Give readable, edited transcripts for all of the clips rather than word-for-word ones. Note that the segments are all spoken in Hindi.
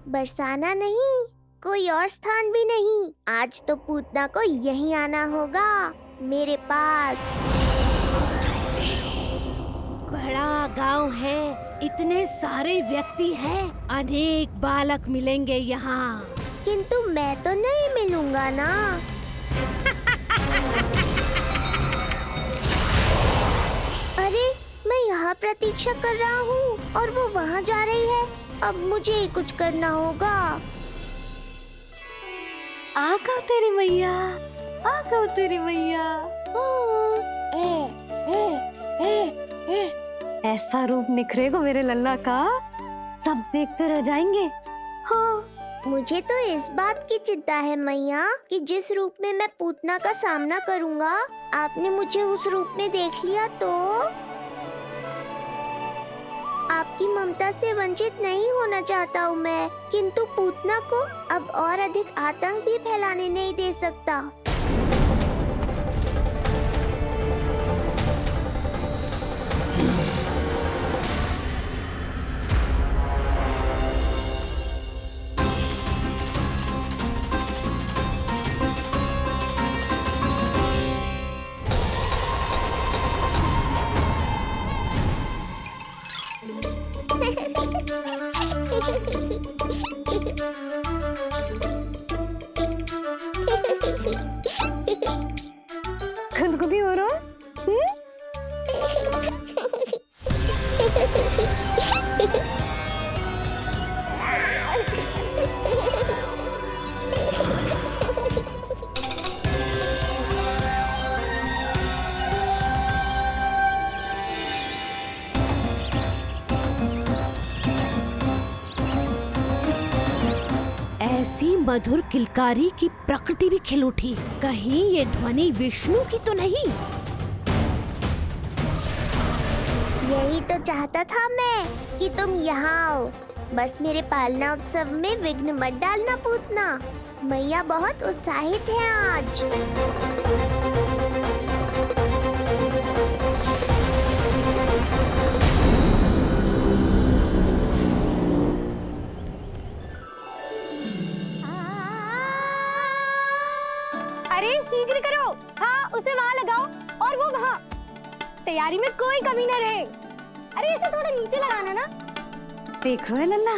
बरसाना नहीं, कोई और स्थान भी नहीं। आज तो पूतना को यहीं आना होगा, मेरे पास। बड़ा गांव है, इतने सारे व्यक्ति हैं, अनेक बालक मिलेंगे यहाँ। किंतु मैं तो नहीं मिलूंगा ना। अरे, मैं यहाँ प्रतीक्षा कर रहा हूँ और वो वहाँ जा रही है। अब मुझे ही कुछ करना होगा। आ गओ तेरी मैया, आ गओ तेरी मैया। ऐसा रूप निखरेगा मेरे लल्ला का, सब देखते रह जाएंगे। हाँ, मुझे तो इस बात की चिंता है मैया कि जिस रूप में मैं पूतना का सामना करूँगा, आपने मुझे उस रूप में देख लिया तो आपकी ममता से वंचित नहीं होना चाहता हूँ मैं, किंतु पूतना को अब और अधिक आतंक भी फैलाने नहीं दे सकता। गुदगुदी हो रहा है? ऐसी मधुर किलकारी की प्रकृति भी खिल उठी। कहीं ये ध्वनि विष्णु की तो नहीं? यही तो चाहता था मैं कि तुम यहाँ आओ। बस मेरे पालना उत्सव में विघ्न मत डालना पूतना। मैया बहुत उत्साहित है आज। अरे शीघ्र करो, हाँ उसे वहाँ लगाओ और वो वहाँ। तैयारी में कोई कमी न रहे। अरे इसे थोड़ा नीचे लगाना ना। देख रहे हो लल्ला,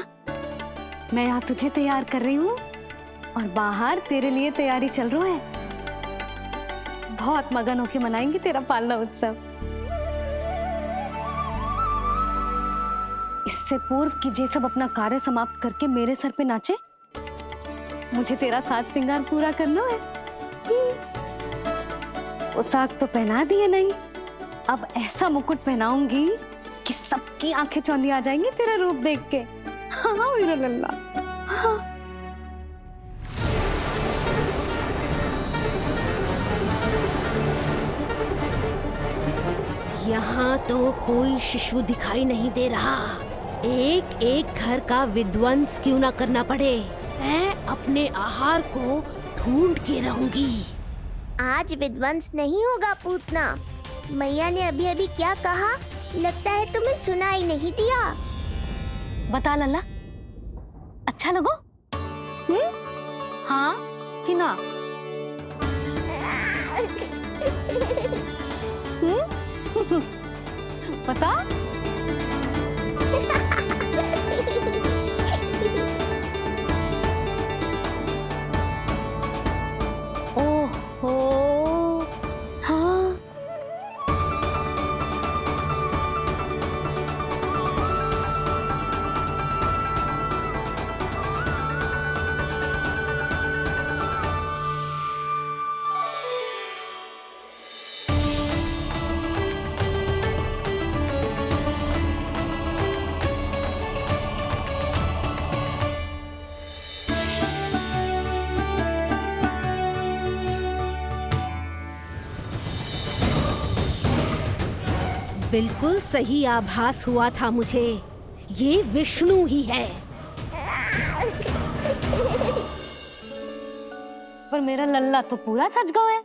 मैं यहाँ तुझे तैयार कर रही हूँ और बाहर तेरे लिए तैयारी चल रहा है। बहुत मगन होके मनाएंगे तेरा पालना उत्सव। इससे पूर्व कि जे सब अपना कार्य समाप्त करके मेरे सर पे नाचे, मुझे तेरा साज श्रृंगार पूरा करना है। पोशाक तो पहना दिए नहीं, अब ऐसा मुकुट पहनाऊंगी कि सबकी आंखें चौंधी आ जाएंगी तेरा रूप देख के। हाँ मेरा लल्ला, हाँ। यहाँ तो कोई शिशु दिखाई नहीं दे रहा। एक एक घर का विध्वंस क्यों ना करना पड़े, मैं अपने आहार को ढूंढ के रहूंगी। आज विध्वंस नहीं होगा पूतना। मैया ने अभी अभी क्या कहा, लगता है तुम्हें सुनाई नहीं दिया। बता लल्ला, अच्छा लगो? हाँ कि ना? बता। ओहो, हाँ। बिल्कुल सही आभास हुआ था मुझे, ये विष्णु ही है। पर मेरा लल्ला तो पूरा सज गया है।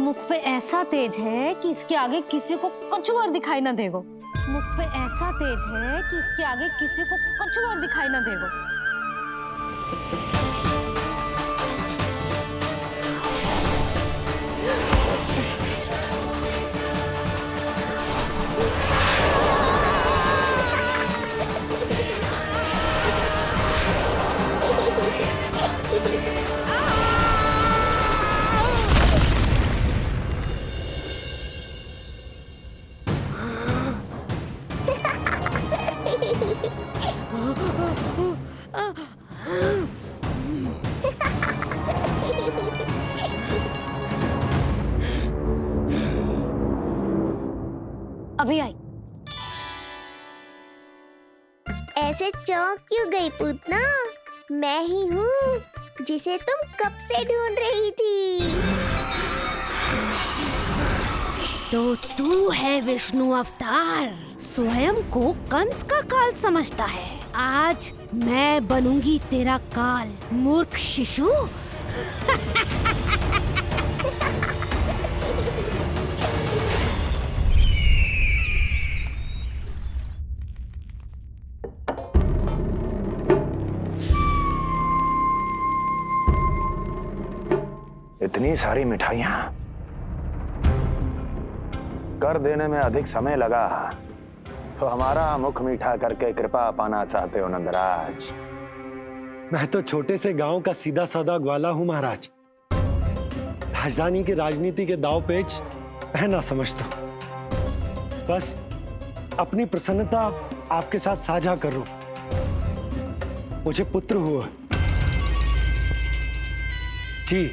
मुख पे ऐसा तेज है कि इसके आगे किसी को कुछ और दिखाई ना देगो। मुख पे ऐसा तेज है कि इसके आगे किसी को कुछ और दिखाई ना देगा। अभी आई। ऐसे चौंक क्यों गई पूतना? मैं ही हूँ जिसे तुम कब से ढूंढ रही थी। तो तू है विष्णु अवतार, स्वयं को कंस का काल समझता है। आज मैं बनूंगी तेरा काल, मूर्ख शिशु। इतनी सारी मिठाइयां कर देने में अधिक समय लगा तो हमारा मुख मीठा करके कृपा पाना चाहते हो नंदराज? मैं तो छोटे से गांव का सीधा साधा ग्वाला हूं महाराज। राजधानी की राजनीति के दाव पेच मैं ना समझता। बस अपनी प्रसन्नता आपके साथ साझा कर रहा हूं। मुझे पुत्र हुआ जी,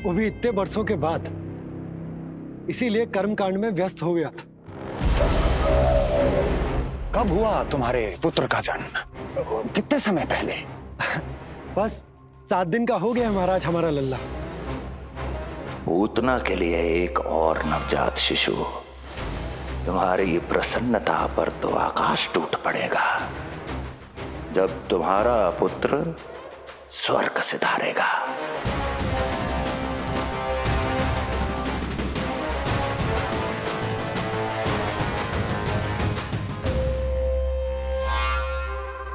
वो भी इतने वर्षों के बाद, इसीलिए कर्मकांड में व्यस्त हो गया। कब हुआ तुम्हारे पुत्र का जन्म? कितने समय पहले? बस 7 दिन का हो गया महाराज हमारा लल्ला। पूतना के लिए एक और नवजात शिशु, तुम्हारी प्रसन्नता पर तो आकाश टूट पड़ेगा जब तुम्हारा पुत्र स्वर्ग सिधारेगा।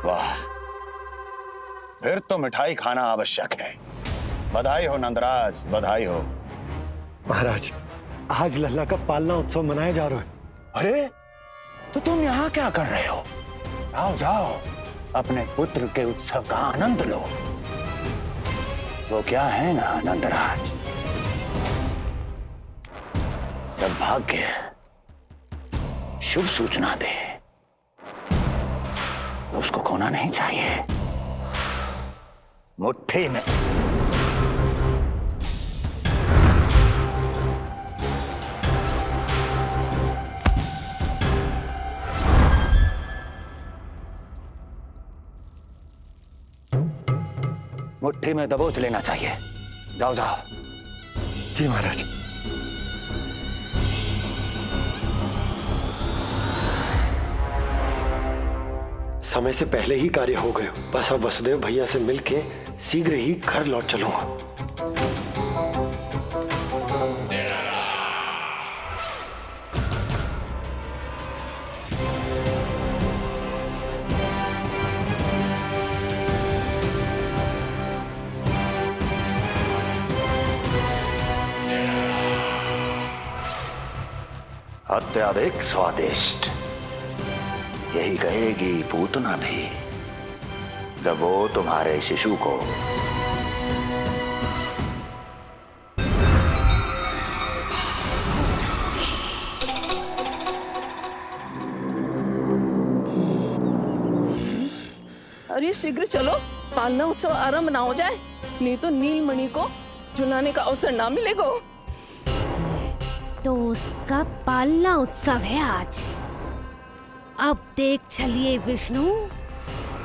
वाह, फिर तो मिठाई खाना आवश्यक है। बधाई हो नंदराज, बधाई हो। महाराज, आज लल्ला का पालना उत्सव मनाया जा रहा है। अरे, तो तुम यहाँ क्या कर रहे हो? आओ जाओ, अपने पुत्र के उत्सव का आनंद लो। वो क्या है ना नंदराज, जब भाग्य शुभ सूचना दे तो उसको खोना नहीं चाहिए। मुट्ठी में मुट्ठी में दबोच लेना चाहिए। जाओ जाओ। जी महाराज। समय से पहले ही कार्य हो गए। बस अब वसुदेव भैया से मिलके शीघ्र ही घर लौट चलूंगा। अत्यधिक स्वादिष्ट, यही कहेगी पूतना भी जब वो तुम्हारे शिशु को अरे शीघ्र चलो, पालना उत्सव आरंभ ना हो जाए, नहीं तो नीलमणि को झुलाने का अवसर ना मिलेगा। तो उसका पालना उत्सव है आज। अब देख चलिए विष्णु,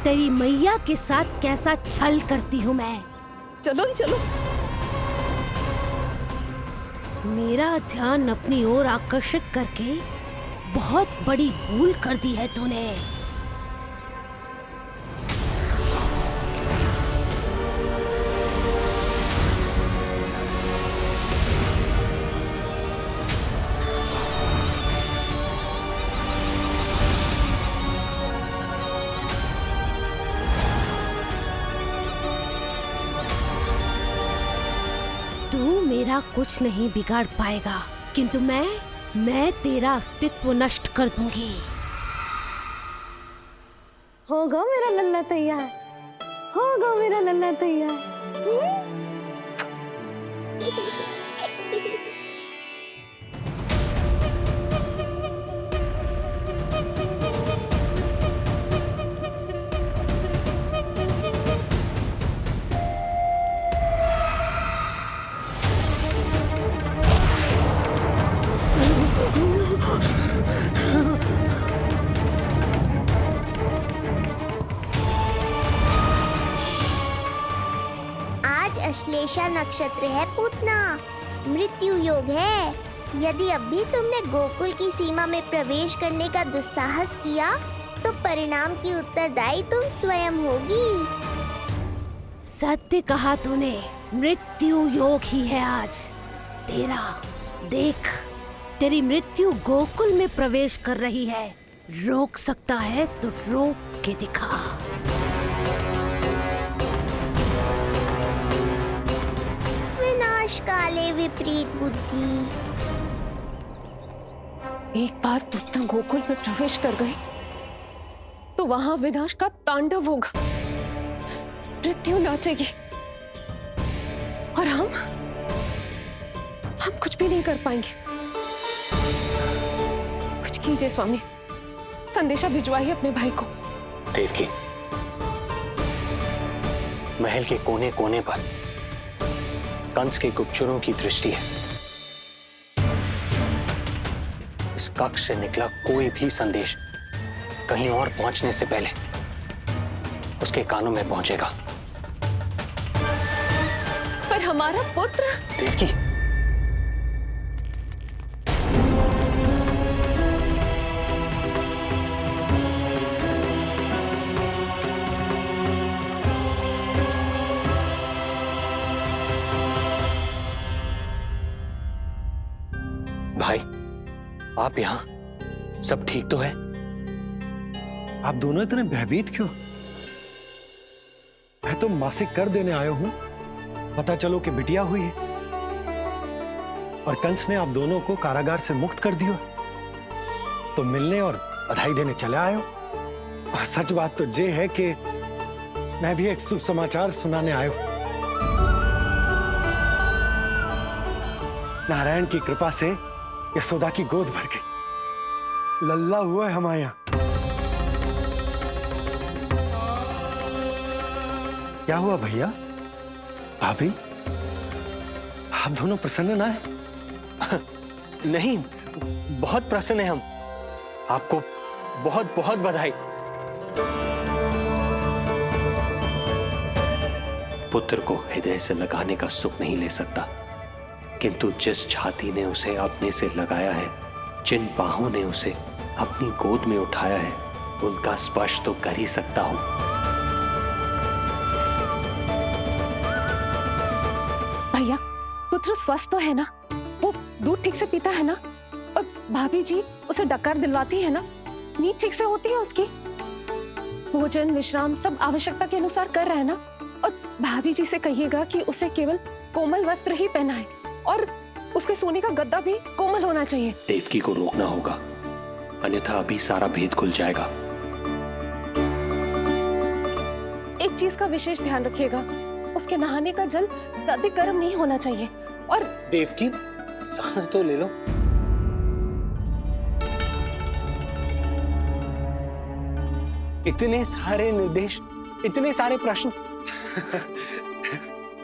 तेरी मैया के साथ कैसा छल करती हूँ मैं। चलो चलो। मेरा ध्यान अपनी ओर आकर्षित करके बहुत बड़ी भूल कर दी है तूने। तेरा कुछ नहीं बिगाड़ पाएगा, किंतु मैं तेरा अस्तित्व नष्ट कर दूंगी। होगा मेरा लल्ला तैयार, होगा मेरा लल्ला तैयार। आज अश्लेषा नक्षत्र है पूतना, मृत्यु योग है। यदि अभी तुमने गोकुल की सीमा में प्रवेश करने का दुस्साहस किया तो परिणाम की उत्तरदायी तुम स्वयं होगी। सत्य कहा तूने, मृत्यु योग ही है आज तेरा। देख, तेरी मृत्यु गोकुल में प्रवेश कर रही है। रोक सकता है तो रोक के दिखा। विनाश काले विपरीत बुद्धि। एक बार पुतना गोकुल में प्रवेश कर गए तो वहां विनाश का तांडव होगा, मृत्यु नाचेगी और हम कुछ भी नहीं कर पाएंगे। कुछ कीजिए स्वामी, संदेशा भिजवाइए अपने भाई को। देवकी, महल के कोने कोने पर कंस के गुप्तचरों की दृष्टि है। इस कक्ष से निकला कोई भी संदेश कहीं और पहुंचने से पहले उसके कानों में पहुंचेगा। पर हमारा पुत्र। देवकी, भाई, आप यहाँ सब ठीक तो है? आप दोनों इतने भयभीत क्यों? मैं तो मासिक कर देने आया हूं, पता चलो कि बिटिया हुई है और कंस ने आप दोनों को कारागार से मुक्त कर दिया, तो मिलने और बधाई देने चले आए हो। और सच बात तो ये है कि मैं भी एक शुभ समाचार सुनाने आया हूं। नारायण की कृपा से यशोदा की गोद भर गई, लल्ला हुआ है हमारे यहां। क्या हुआ भैया, भाभी, आप दोनों प्रसन्न ना है? नहीं, बहुत प्रसन्न है हम। आपको बहुत बहुत बधाई। पुत्र को हृदय से लगाने का सुख नहीं ले सकता, किंतु जिस छाती ने उसे अपने से लगाया है, जिन बाहों ने उसे अपनी गोद में उठाया है, उनका स्पर्श तो कर ही सकता हूं। भैया, पुत्र स्वस्थ तो है ना? वो दूध ठीक से पीता है ना? और भाभी जी उसे डकार दिलवाती है ना? नींद ठीक से होती है उसकी? भोजन विश्राम सब आवश्यकता के अनुसार कर रहा है ना? और भाभी जी से कहिएगा कि उसे केवल कोमल वस्त्र ही पहनाए और उसके सोने का गद्दा भी कोमल होना चाहिए। देवकी को रोकना होगा, अन्यथा अभी सारा भेद खुल जाएगा। एक चीज का विशेष ध्यान रखिएगा, उसके नहाने का जल ज्यादा गर्म नहीं होना चाहिए। और देवकी, सांस तो ले लो। इतने सारे निर्देश, इतने सारे प्रश्न।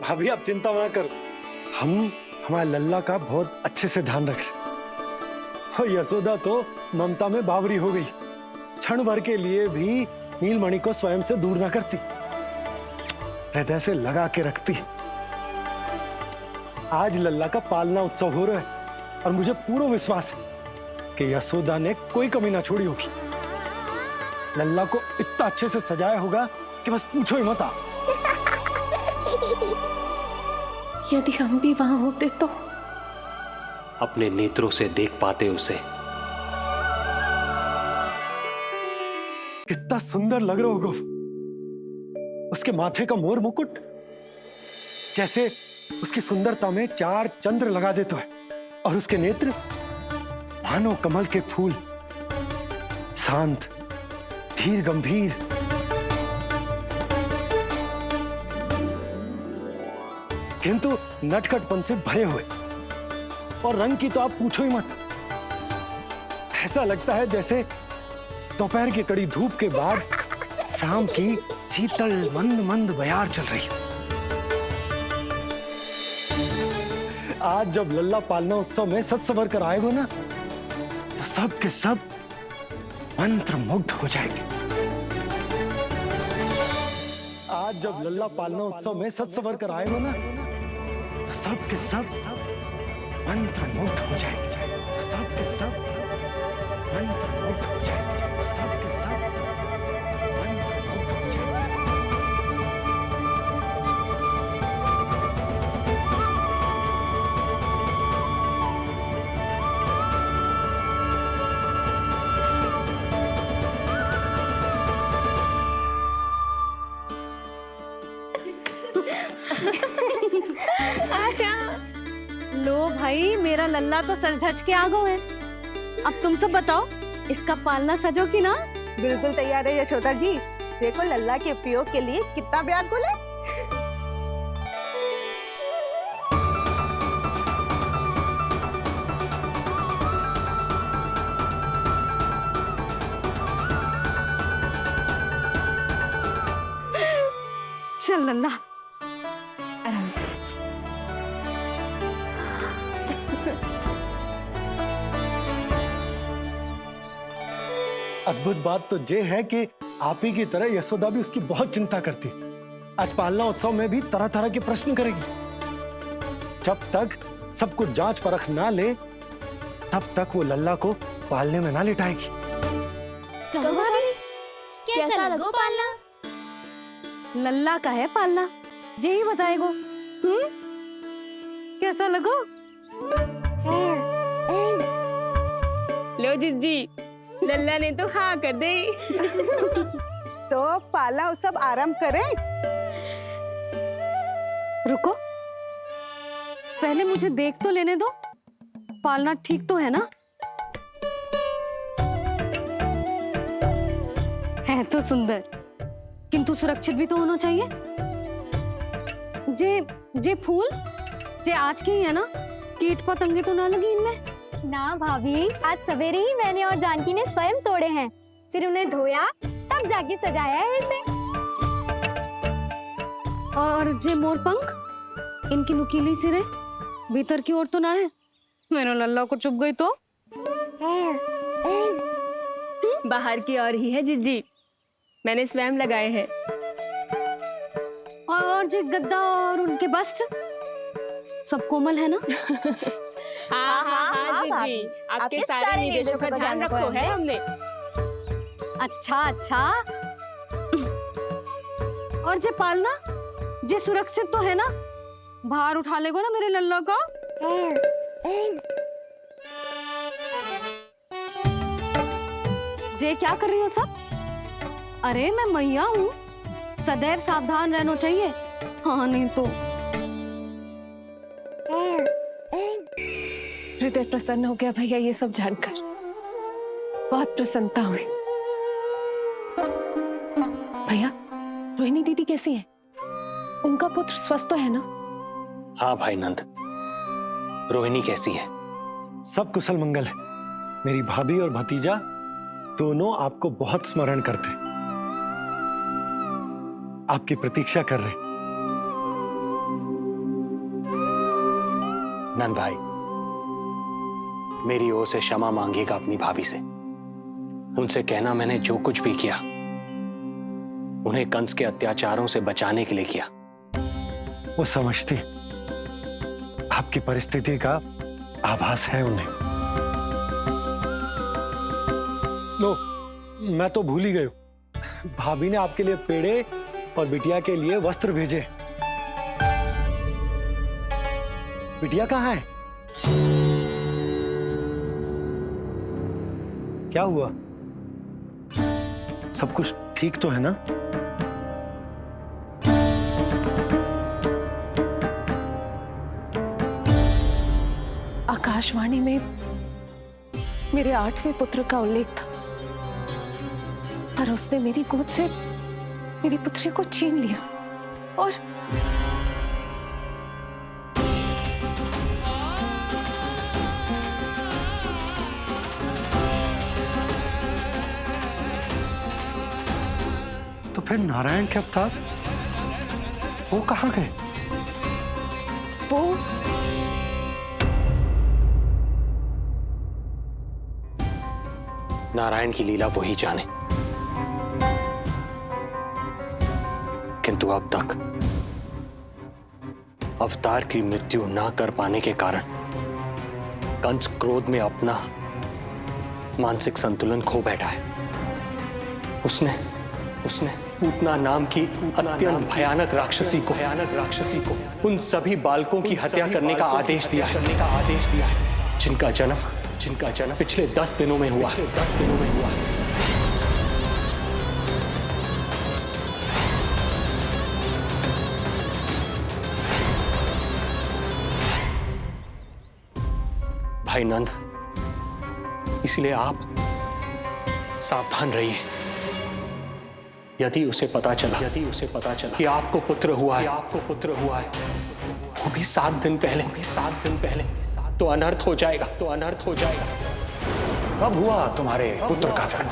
भाभी आप चिंता ना करो, हम हमारे लल्ला का बहुत अच्छे से ध्यान रख रहे। और यशोदा तो ममता में बावरी हो गई, क्षण भर के लिए भी नीलमणि को स्वयं से दूर ना करती, हृदय से लगा के रखती। आज लल्ला का पालना उत्सव हो रहा है और मुझे पूरा विश्वास है कि यशोदा ने कोई कमी ना छोड़ी होगी। लल्ला को इतना अच्छे से सजाया होगा कि बस पूछो ही मत। आप यदि हम भी वहां होते तो अपने नेत्रों से देख पाते उसे। कितना सुंदर लग रहा होगा उसके माथे का मोर मुकुट, जैसे उसकी सुंदरता में 4 चंद्र लगा देता है और उसके नेत्र मानो कमल के फूल, शांत, धीर गंभीर। किंतु नटखटपन से भरे हुए, और रंग की तो आप पूछो ही मत। ऐसा लगता है जैसे दोपहर की कड़ी धूप के बाद शाम की शीतल मंद मंद बयार चल रही है। आज जब लल्ला पालना उत्सव में सज संवर कर आएगो ना, तो सब के सब मंत्र मुग्ध हो जाएंगे। आज जब लल्ला पालना उत्सव में सज संवर कर आएगो ना, तो सब के सब मंत्र मुग्ध हो जाएंगे। तो सब के सब मंत्र मुग्ध हो जाएंगे। तो सब के सब मंत्र मुग्ध हो जाएंगे। लो भाई, मेरा लल्ला तो सज धज के आ गो है। अब तुम सब बताओ, इसका पालना सजो कि ना? बिल्कुल तैयार है यशोदा जी। देखो लल्ला के उपयोग के लिए कितना व्याकुल है। चल लल्ला, आराम से। अद्भुत बात तो ये है कि आप ही की तरह यशोदा भी उसकी बहुत चिंता करती है। आज पालना उत्सव में भी तरह तरह के प्रश्न करेगी। जब तक सब कुछ जांच परख ना ले, तब तक वो लल्ला को पालने में ना लिटाएगी। कहो भाभी, कैसा लगो पालना? लल्ला का है पालना, यही बताएगो। कैसा लगो? लो जिज्जी, लल्ला ने तो हाँ कर दे। तो पाला उत्सव आरंभ करें। रुको, पहले मुझे देख तो लेने दो। पालना ठीक तो है ना? है तो सुंदर, किंतु सुरक्षित भी तो होना चाहिए। जे फूल जे आज के ही है ना, कीट पतंगे तो ना लगी इनमें? ना भाभी, आज सवेरे ही मैंने और जानकी ने स्वयं तोड़े हैं, फिर उन्हें धोया, तब जाके सजाया है इसे। और जे मोर पंख, इनकी नुकीली सिरे भीतर की ओर तो ना है? मेरा लल्ला को चुभ गई तो? बाहर की ओर ही है जिज्जी, मैंने स्वयं लगाए हैं। और जे गद्दा और उनके वस्त्र सब कोमल है ना? हाँ हाँ हाँ जिज्जी, आपके सारे निर्देशों का ध्यान रखो है हमने। अच्छा अच्छा। और जे पालना, जे सुरक्षित तो है ना? बाहर उठा लेगो ना मेरे लल्ला को? जे क्या कर रही हो सब? अरे मैं मैया हूँ, सदैव सावधान रहना चाहिए। हाँ नहीं तो। हृदय प्रसन्न हो गया भैया ये सब जानकर, बहुत प्रसन्नता हुई। भैया, रोहिणी दीदी कैसी है? उनका पुत्र स्वस्थ तो है ना? हाँ भाई नंद, रोहिणी कैसी है? सब कुशल मंगल है। मेरी भाभी और भतीजा दोनों आपको बहुत स्मरण करते हैं, आपकी प्रतीक्षा कर रहे। नंद भाई, मेरी ओर से क्षमा मांगिएगा अपनी भाभी से। उनसे कहना मैंने जो कुछ भी किया, उन्हें कंस के अत्याचारों से बचाने के लिए किया। वो समझती आपकी परिस्थिति का आभास है उन्हें। लो, मैं तो भूल ही गई हूं। भाभी ने आपके लिए पेड़े और बिटिया के लिए वस्त्र भेजे। बिटिया कहाँ है? क्या हुआ? सब कुछ ठीक तो है ना? आकाशवाणी में मेरे 8वें पुत्र का उल्लेख था, पर उसने मेरी गोद से मेरी पुत्री को छीन लिया और तो फिर नारायण के अवतार वो कहाँ गए? वो नारायण की लीला वही जाने, किंतु अब तक अवतार की मृत्यु ना कर पाने के कारण कंस क्रोध में अपना मानसिक संतुलन खो बैठा है। उसने पूतना नाम की अत्यंत भयानक राक्षसी को उन सभी बालकों की हत्या करने का आदेश दिया है जिनका जन्म पिछले 10 दिनों में हुआ। भाई नंद, इसलिए आप सावधान रहिए। यदि उसे पता चला कि आपको पुत्र हुआ है, वो भी 7 दिन पहले, तो अनर्थ हो जाएगा। कब हुआ तुम्हारे पुत्र का जन्म?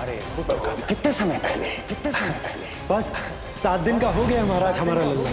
कितने समय पहले? बस 7 दिन का हो गया महाराज हमारा लल्ला।